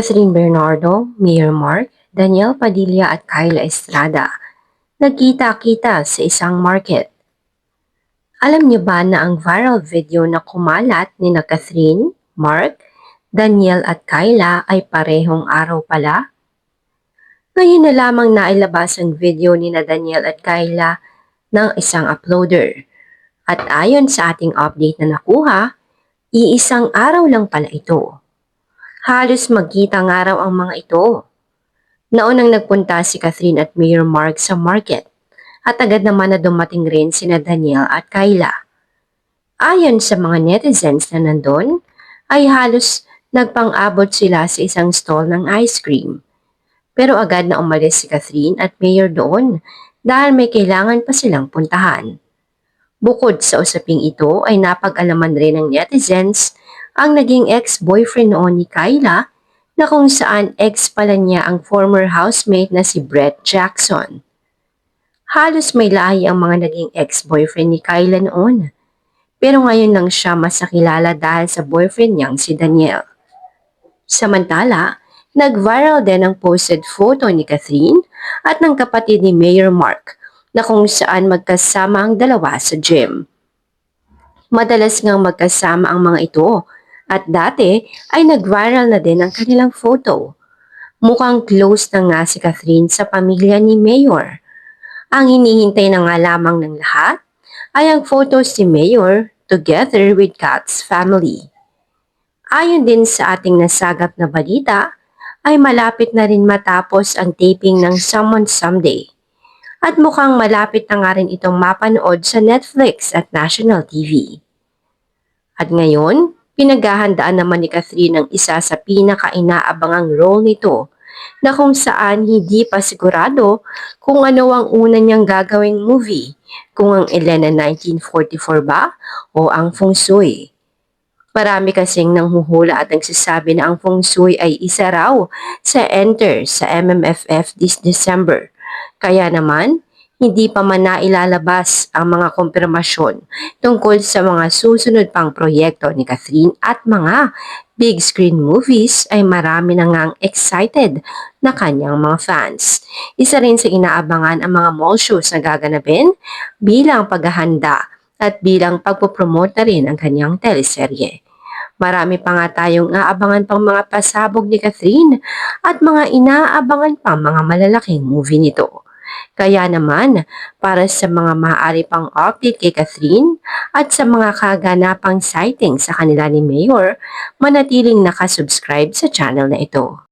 Catherine Bernardo, Mayor Mark, Daniel Padilla at Kyla Estrada nagkita-kita sa isang market. Alam niyo ba na ang viral video na kumalat ni na Catherine, Mark, Daniel at Kyla ay parehong araw pala? Ngayon na lamang nailabas ang video ni na Daniel at Kyla ng isang uploader. At ayon sa ating update na nakuha, iisang araw lang pala ito. Halos magkitang araw ang mga ito. Naunang nagpunta si Catherine at Mayor Mark sa market at agad naman na dumating rin sina Daniel at Kyla. Ayon sa mga netizens na nandun, ay halos nagpang-abot sila sa isang stall ng ice cream. Pero agad na umalis si Catherine at Mayor doon dahil may kailangan pa silang puntahan. Bukod sa usaping ito ay napag-alaman rin ng netizens ang naging ex-boyfriend noon ni Kyla na kung saan ex pala niya ang former housemate na si Brett Jackson. Halos may lahi ang mga naging ex-boyfriend ni Kyla noon. Pero ngayon lang siya mas nakilala dahil sa boyfriend niyang si Daniel. Samantala, nag-viral din ang posted photo ni Catherine at ng kapatid ni Mayor Mark na kung saan magkasama ang dalawa sa gym. Madalas ngang magkasama ang mga ito at dati ay nag-viral na din ang kanilang photo. Mukhang close na nga si Catherine sa pamilya ni Mayor. Ang hinihintay na nga lamang ng lahat ay ang photos ni Mayor together with Kat's family. Ayon din sa ating nasagap na balita, ay malapit na rin matapos ang taping ng Someone Someday. At mukhang malapit na nga rin itong mapanood sa Netflix at National TV. At ngayon, pinaghahandaan naman ni Catherine ang isa sa pinaka-inaabangang role nito na kung saan hindi pa sigurado kung ano ang una niyang gagawing movie, kung ang Elena 1944 ba o ang Feng Shui. Marami kasing nanghuhula at nagsasabi na ang Feng Shui ay isa raw sa enter sa MMFF this December. Kaya naman, hindi pa man nailalabas ang mga kumpirmasyon tungkol sa mga susunod pang proyekto ni Catherine at mga big screen movies ay marami na ngang excited na kanyang mga fans. Isa rin sa inaabangan ang mga mall shows na gaganapin bilang paghahanda at bilang pagpopromote na rin ang kanyang teleserye. Marami pa nga tayong aabangan pang mga pasabog ni Catherine at mga inaabangan pang mga malalaking movie nito. Kaya naman, para sa mga maaari pang update kay Catherine at sa mga kaganapang sighting sa kanila ni Mayor, manatiling nakasubscribe sa channel na ito.